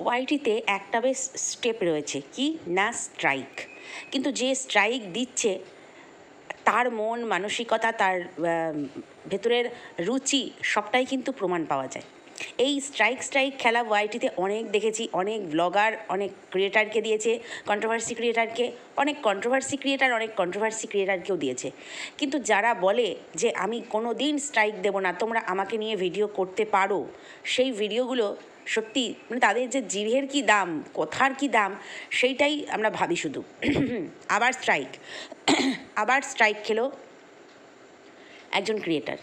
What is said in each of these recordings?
ওয়াইটিতে একটা বেশ স্টেপ রয়েছে, কি না স্ট্রাইক। কিন্তু যে স্ট্রাইক দিচ্ছে তার মন মানসিকতা, তার ভেতরের রুচি সবটাই কিন্তু প্রমাণ পাওয়া যায়। এই স্ট্রাইক খেলা ওয়াইটিতে অনেক দেখেছি, অনেক ব্লগার অনেক ক্রিয়েটারকে দিয়েছে, কন্ট্রোভার্সি ক্রিয়েটারকে, অনেক কন্ট্রোভার্সি ক্রিয়েটারকেও দিয়েছে। কিন্তু যারা বলে যে আমি কোনো দিন স্ট্রাইক দেবো না, তোমরা আমাকে নিয়ে ভিডিও করতে পারো, সেই ভিডিওগুলো সত্যি মানে তাদের যে জিভের কী দাম, কথার কী দাম, সেইটাই আমরা ভাবি শুধু। আবার স্ট্রাইক খেলো একজন ক্রিয়েটার।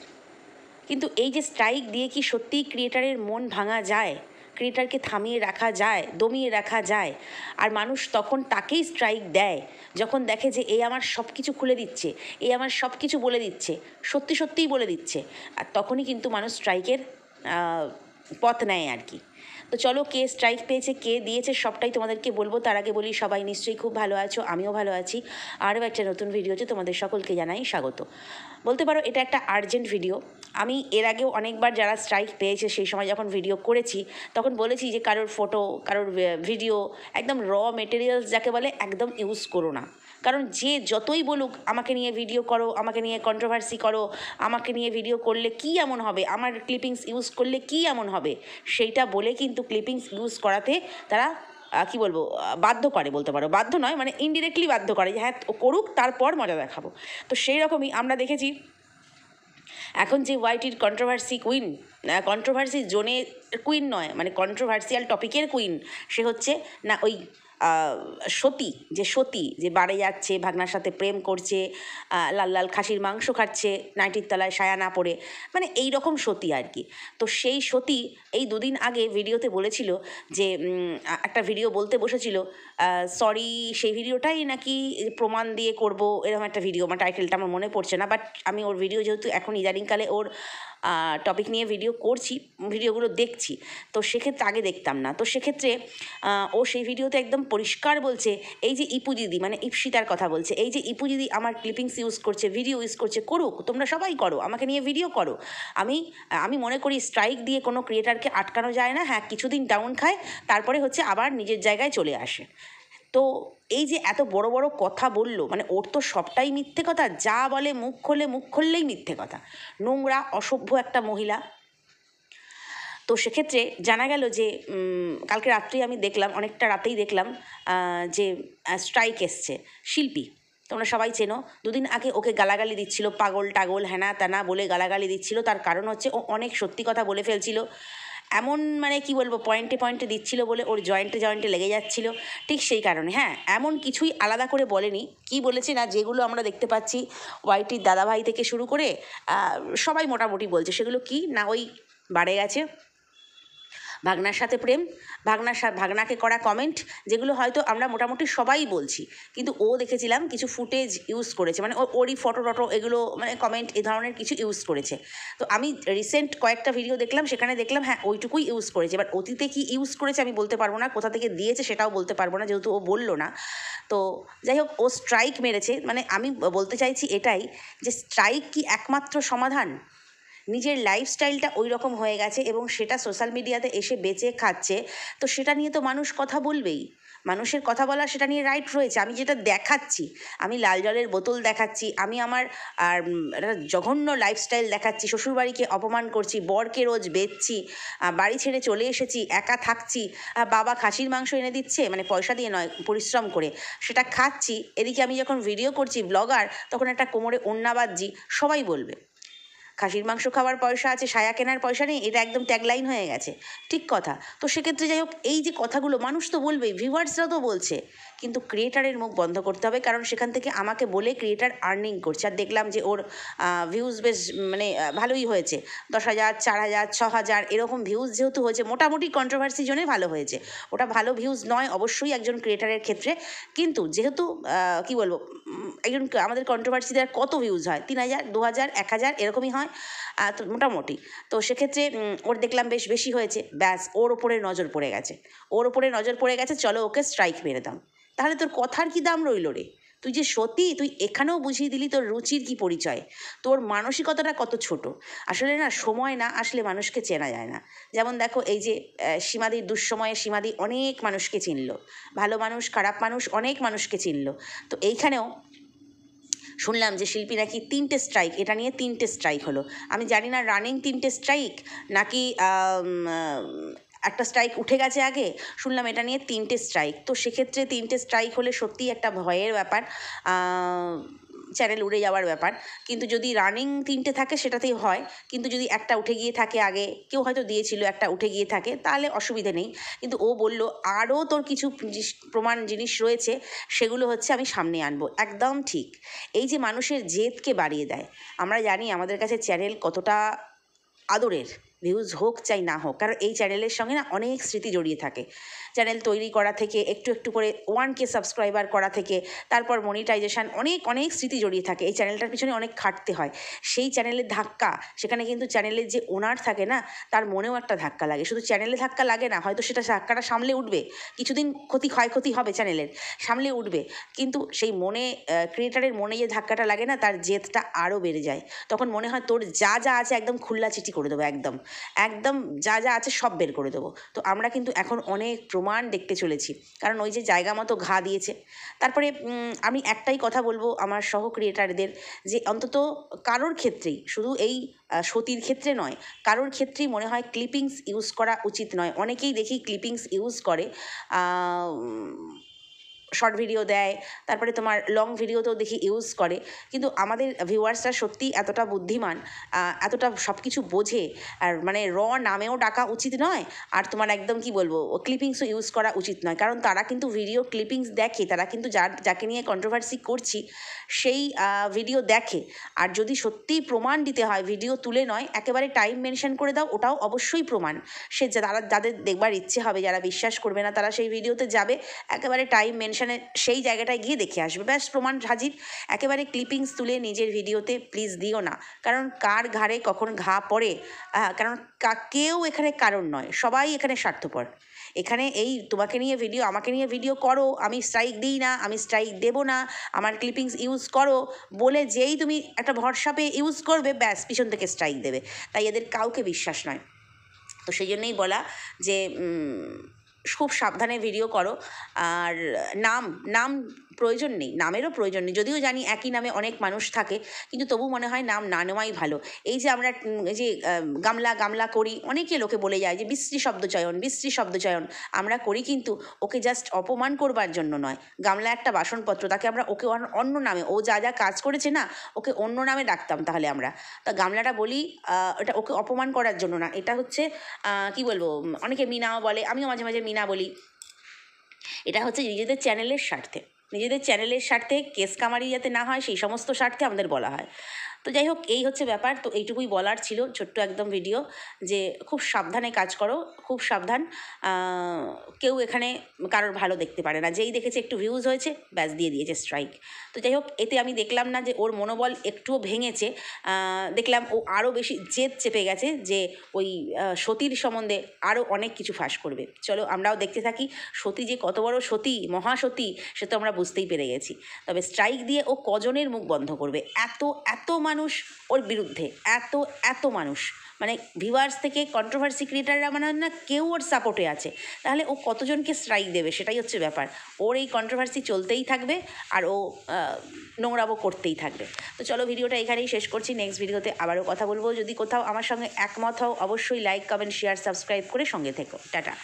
কিন্তু এই যে স্ট্রাইক দিয়ে কি সত্যিই ক্রিয়েটারের মন ভাঙা যায়, ক্রিয়েটারকে থামিয়ে রাখা যায়, দমিয়ে রাখা যায়? আর মানুষ তখন তাকেই স্ট্রাইক দেয় যখন দেখে যে এই আমার সব কিছু খুলে দিচ্ছে, এই আমার সব কিছু বলে দিচ্ছে, সত্যিই বলে দিচ্ছে। আর তখনই কিন্তু মানুষ স্ট্রাইকের পথ নেয় আর কি। তো চলো, কে স্ট্রাইক পেয়েছে, কে দিয়েছে, সবটাই তোমাদেরকে বলবো। তার আগে বলি, সবাই নিশ্চয়ই খুব ভালো আছো, আমিও ভালো আছি। আরও একটা নতুন ভিডিওতে তোমাদের সকলকে জানাই স্বাগত। বলতে পারো এটা একটা আর্জেন্ট ভিডিও। আমি এর আগেও অনেকবার যারা স্ট্রাইক পেয়েছে সেই সময় যখন ভিডিও করেছি তখন বলেছি যে কারোর ফটো, কারোর ভিডিও, একদম র মেটেরিয়ালস যাকে বলে, একদম ইউজ করো না। কারণ যে যতই বলুক আমাকে নিয়ে ভিডিও করো, আমাকে নিয়ে কন্ট্রোভার্সি করো, আমাকে নিয়ে ভিডিও করলে কী এমন হবে, আমার ক্লিপিংস ইউজ করলে কী এমন হবে, সেইটা বলে কিন্তু ক্লিপিংস ইউজ করাতে তারা কি বলবো, বাধ্য করে, বলতে পারো বাধ্য নয়, মানে ইনডিরেক্টলি বাধ্য করে যে হ্যাঁ করুক, তারপর মজা দেখাবো। তো সেই রকমই আমরা দেখেছি এখন যে ওয়াইটির কন্ট্রোভার্সি জোনের কুইন নয়, মানে কন্ট্রোভার্সিয়াল টপিকের কুইন, সে হচ্ছে না ওই সতী যে বাড়ে যাচ্ছে, ভাগনার সাথে প্রেম করছে, লাল লাল খাসির মাংস খাচ্ছে, নাইটির তলায় সায়া না পড়ে, মানে এই রকম সতী আর কি। তো সেই সতী এই দুদিন আগে ভিডিওতে বলেছিল যে একটা ভিডিও বলতে বসেছিল, সরি, সেই ভিডিওটাই নাকি প্রমাণ দিয়ে করব, এরকম একটা ভিডিও, আমার টাইটেলটা আমার মনে পড়ছে না, বাট আমি ওর ভিডিও যেহেতু এখন ইদানিংকালে ওর টপিক নিয়ে ভিডিও করছি, ভিডিওগুলো দেখছি, তো সেক্ষেত্রে আগে দেখতাম না, তো সেক্ষেত্রে ও সেই ভিডিওতে একদম পরিষ্কার বলছে, এই যে ইপু দিদি, মানে ইপসিতার কথা বলছে, এই যে ইপু দিদি আমার ক্লিপিংস ইউজ করছে, ভিডিও ইউজ করছে, করুক, তোমরা সবাই করো, আমাকে নিয়ে ভিডিও করো। আমি মনে করি স্ট্রাইক দিয়ে কোনো ক্রিয়েটারকে আটকানো যায় না। হ্যাঁ, কিছুদিন ডাউন খায়, তারপরে হচ্ছে আবার নিজের জায়গায় চলে আসে। তো এই যে এত বড় বড় কথা বললো, মানে ওর তো সবটাই মিথ্যে কথা, যা বলে মুখ খুললেই মিথ্যে কথা, নোংরা অসভ্য একটা মহিলা। তো সেক্ষেত্রে জানা গেল যে কালকে রাত্রেই আমি দেখলাম, অনেকটা রাতেই দেখলাম যে স্ট্রাইক এসছে শিল্পী, তোমরা সবাই চেনো। দুদিন আগে ওকে গালাগালি দিচ্ছিল, পাগল টাগল হ্যানা ত্যানা বলে গালাগালি দিচ্ছিল। তার কারণ হচ্ছে ও অনেক সত্যি কথা বলে ফেলছিল, এমন মানে কি বলবো, পয়েন্টে দিচ্ছিল বলে ওর জয়েন্টে লেগে যাচ্ছিল। ঠিক সেই কারণে, হ্যাঁ, এমন কিছুই আলাদা করে বলেনি। কি বলেছে না, যেগুলো আমরা দেখতে পাচ্ছি ওয়াইটির দাদাভাই থেকে শুরু করে সবাই মোটামুটি বলছে, সেগুলো কি না, ওই বাড়ে গেছে, ভাগনার সাথে প্রেম, ভাগনাকে করা কমেন্ট, যেগুলো হয়তো আমরা মোটামুটি সবাই বলছি, কিন্তু ও দেখেছিলাম কিছু ফুটেজ ইউজ করেছে, মানে ওরই ফটো এগুলো, মানে কমেন্ট এ ধরনের কিছু ইউজ করেছে। তো আমি রিসেন্ট কয়েকটা ভিডিও দেখলাম, সেখানে দেখলাম হ্যাঁ ওইটুকুই ইউজ করেছে। এবার অতীতে কি ইউজ করেছে আমি বলতে পারবো না, কোথা থেকে দিয়েছে সেটাও বলতে পারবো না, যেহেতু ও বললো না। তো যাই হোক, ও স্ট্রাইক মেরেছে, মানে আমি বলতে চাইছি এটাই, যে স্ট্রাইক কি একমাত্র সমাধান? নিজের লাইফস্টাইলটা ওই রকম হয়ে গেছে এবং সেটা সোশ্যাল মিডিয়াতে এসে বেঁচে খাচ্ছে, তো সেটা নিয়ে তো মানুষ কথা বলবেই, মানুষের কথা বলা সেটা নিয়ে রাইট রয়েছে। আমি যেটা দেখাচ্ছি, আমি লাল জলের বোতল দেখাচ্ছি, আমি আমার জঘন্য লাইফস্টাইল দেখাচ্ছি, শ্বশুরবাড়িকে অপমান করছি, বরকে রোজ বেচছি, বাড়ি ছেড়ে চলে এসেছি, একা থাকছি, বাবা খাসির মাংস এনে দিচ্ছে, মানে পয়সা দিয়ে নয়, পরিশ্রম করে, সেটা খাচ্ছি, এদিকে আমি যখন ভিডিও করছি ব্লগার, তখন একটা কোমরে ওড়না বাঁধছি, সবাই বলবে খাসির মাংস খাওয়ার পয়সা আছে, সায়া কেনার পয়সা নেই, এটা একদম ট্যাগলাইন হয়ে গেছে, ঠিক কথা। তো সেক্ষেত্রে যাই হোক, এই যে কথাগুলো মানুষ তো বলবেই, ভিউয়ার্সরা তো বলছে, কিন্তু ক্রিয়েটারের মুখ বন্ধ করতে হবে, কারণ সেখান থেকে আমাকে বলে ক্রিয়েটার আর্নিং করছে। আর দেখলাম যে ওর ভিউজ বেশ মানে ভালোই হয়েছে, 10,000, 4,000, 6,000 এরকম ভিউজ যেহেতু হয়েছে, মোটামুটি কন্ট্রোভার্সি জন্য ভালো হয়েছে। ওটা ভালো ভিউজ নয় অবশ্যই একজন ক্রিয়েটারের ক্ষেত্রে, কিন্তু যেহেতু কি বলবো, একজন আমাদের কন্ট্রোভার্সি দেওয়ার কত ভিউজ হয়, 3,000, 2,000, 1,000 এরকমই হয়, তো মোটামুটি। তো সেক্ষেত্রে ওর দেখলাম বেশ বেশি হয়েছে, ব্যাস ওর ওপরে নজর পড়ে গেছে, চলো ওকে স্ট্রাইক মেরে দাও। তাহলে তোর কথার কি দাম রইল রে? তুই যে সতী, তুই এখানেও বুঝিয়ে দিলি তোর রুচির কি পরিচয়, তোর মানসিকতাটা কত ছোট। আসলে না, সময় না আসলে মানুষকে চেনা যায় না। যেমন দেখো, এই যে সীমাদির দুঃসময়ে সীমাদি অনেক মানুষকে চিনল, ভালো মানুষ খারাপ মানুষ অনেক মানুষকে চিনল। তো এইখানেও শুনলাম যে শিল্পী নাকি 3টে স্ট্রাইক, এটা নিয়ে 3টে স্ট্রাইক হলো। আমি জানি না রানিং 3টে স্ট্রাইক নাকি একটা স্ট্রাইক উঠে গেছে আগে, শুনলাম এটা নিয়ে 3টে স্ট্রাইক। তো সেক্ষেত্রে 3টে স্ট্রাইক হলে সত্যিই একটা ভয়ের ব্যাপার, চ্যানেল উড়ে যাওয়ার ব্যাপার। কিন্তু যদি রানিং 3টে থাকে সেটাতেই হয়, কিন্তু যদি একটা উঠে গিয়ে থাকে, আগে কেউ হয়তো দিয়েছিল, একটা উঠে গিয়ে থাকে, তাহলে অসুবিধে নেই। কিন্তু ও বলল আরও তোর কিছু প্রমাণ জিনিস রয়েছে, সেগুলো হচ্ছে আমি সামনে আনবো। একদম ঠিক। এই যে মানুষের জেদকে বাড়িয়ে দেয়, আমরা জানি আমাদের কাছে চ্যানেল কতটা আদরের, ভিউজ হোক চাই না হোক, কারণ এই চ্যানেলের সঙ্গে না অনেক স্মৃতি জড়িয়ে থাকে। চ্যানেল তৈরি করা থেকে একটু একটু করে 1K সাবস্ক্রাইবার করা থেকে তারপর মনিটাইজেশন, অনেক অনেক স্মৃতি জড়িয়ে থাকে। এই চ্যানেলটার পিছনে অনেক খাটতে হয়। সেই চ্যানেলের ধাক্কা, সেখানে কিন্তু চ্যানেলের যে ওনার থাকে না, তার মনেও একটা ধাক্কা লাগে। শুধু চ্যানেলে ধাক্কা লাগে না, হয়তো সেটা ধাক্কাটা সামলে উঠবে, কিছুদিন ক্ষয়ক্ষতি হবে চ্যানেলের, সামলে উঠবে, কিন্তু সেই মনে, ক্রিয়েটারের মনে যে ধাক্কাটা লাগে না, তার জেদটা আরও বেড়ে যায়। তখন মনে হয় তোর যা যা আছে একদম খুল্লা চিঠি করে দেবো, একদম একদম যা যা আছে সব বের করে দেবো। তো আমরা কিন্তু এখন অনেক প্রমাণ দেখতে চলেছি, কারণ ওই যে জায়গা মতো ঘা দিয়েছে। তারপরে আমি একটাই কথা বলবো আমার সহ ক্রিয়েটারদের, যে অন্তত কারোর ক্ষেত্রেই, শুধু এই সতীর ক্ষেত্রে নয়, কারোর ক্ষেত্রেই মনে হয় ক্লিপিংস ইউজ করা উচিত নয়। অনেকেই দেখি ক্লিপিংস ইউজ করে, শর্ট ভিডিও দেয়, তারপরে তোমার লং ভিডিওতেও দেখি ইউজ করে। কিন্তু আমাদের ভিউয়ার্সরা সত্যি এতটা বুদ্ধিমান, এতটা সব কিছু বোঝে, আর মানে নামেও ডাকা উচিত নয়, আর তোমার একদম কি বলবো, ক্লিপিংসও ইউজ করা উচিত নয়। কারণ তারা কিন্তু ভিডিও ক্লিপিংস দেখে, তারা কিন্তু যাকে নিয়ে কন্ট্রোভার্সি করছি সেই ভিডিও দেখে। আর যদি সত্যিই প্রমাণ দিতে হয়, ভিডিও তুলে নয়, একেবারে টাইম মেনশন করে দাও, ওটাও অবশ্যই প্রমাণ। তারা যাদের দেখবার ইচ্ছে হবে, যারা বিশ্বাস করবে না, তারা সেই ভিডিওতে যাবে, একেবারে টাইম মেনশনে সেই জায়গাটায় গিয়ে দেখে আসবে, ব্যাস প্রমাণ হাজির। একেবারে ক্লিপিংস তুলে নিজের ভিডিওতে প্লিজ দিও না, কারণ কার ঘাড়ে কখন ঘা পড়ে, কারণ কেউ এখানে কারণ নয়, সবাই এখানে স্বার্থপর। এখানে এই তোমাকে নিয়ে ভিডিও, আমাকে নিয়ে ভিডিও করো, আমি স্ট্রাইক দিই না, আমি স্ট্রাইক দেবো না, আমার ক্লিপিংস ইউজ করো বলে যেই তুমি একটা ভরসা পেয়ে ইউজ করবে, ব্যাস পিছন থেকে স্ট্রাইক দেবে। তাই এদের কাউকে বিশ্বাস নয়। তো সেই জন্যই বলা যে খুব সাবধানে ভিডিও করো। আর নাম প্রয়োজন নেই, নামেরও প্রয়োজন নেই, যদিও জানি একই নামে অনেক মানুষ থাকে, কিন্তু তবু মনে হয় নাম না নেওয়াই ভালো। এই যে আমরা যে গামলা গামলা করি, অনেকে লোকে বলে যায় যে বিশ্রী শব্দচয়ন আমরা করি, কিন্তু ওকে জাস্ট অপমান করবার জন্য নয়। গামলা একটা বাসনপত্র, তাকে আমরা ওকে অন্য নামে, ও যা যা কাজ করেছে না, ওকে অন্য নামে ডাকতাম তাহলে আমরা, তা গামলাটা বলি এটা ওকে অপমান করার জন্য না, এটা হচ্ছে কি বলবো, অনেকে মিনাও বলে, আমিও মাঝে মাঝে মিনা বলি। এটা হচ্ছে নিজেদের চ্যানেলের স্বার্থে কেস কামারি যাতে না হয়, সেই সমস্ত স্বার্থে আমাদের বলা হয়। তো যাই হোক, এই হচ্ছে ব্যাপার। তো এইটুকুই বলার ছিল, ছোট্ট একদম ভিডিও, যে খুব সাবধানে কাজ করো, খুব সাবধান। কেউ এখানে কারোর ভালো দেখতে পারে না, যেই দেখেছে একটু ভিউজ হয়েছে, ব্যাস দিয়ে দিয়েছে স্ট্রাইক। তো যাই হোক, এতে আমি দেখলাম না যে ওর মনোবল একটুও ভেঙেছে, দেখলাম ও আরও বেশি জেদ চেপে গেছে, যে ওই সতীর সম্বন্ধে আরও অনেক কিছু ফাঁস করবে। চলো আমরাও দেখতে থাকি, সতী যে কত বড় সতী, মহাসতী, সে তো আমরা বুঝতেই পেরে গেছি। তবে স্ট্রাইক দিয়ে ও কজনের মুখ বন্ধ করবে? এত মানুষ ওর বিরুদ্ধে, এত মানুষ, মানে ভিউয়ার্স থেকে কন্ট্রোভার্সি ক্রিয়েটাররা মানে না কেউ ওর সাপোর্টে আছে, তাহলে ও কতজনকে স্ট্রাইক দেবে, সেটাই হচ্ছে ব্যাপার। ওর এই কন্ট্রোভার্সি চলতেই থাকবে, আর ও নোংরামো করতেই থাকবে। তো চলো, ভিডিওটা এখানেই শেষ করছি, নেক্সট ভিডিওতে আবারও কথা বলবো। যদি কোথাও আমার সঙ্গে একমত হও, অবশ্যই লাইক, কমেন্ট, শেয়ার, সাবস্ক্রাইব করে সঙ্গে থেকো। টাটা।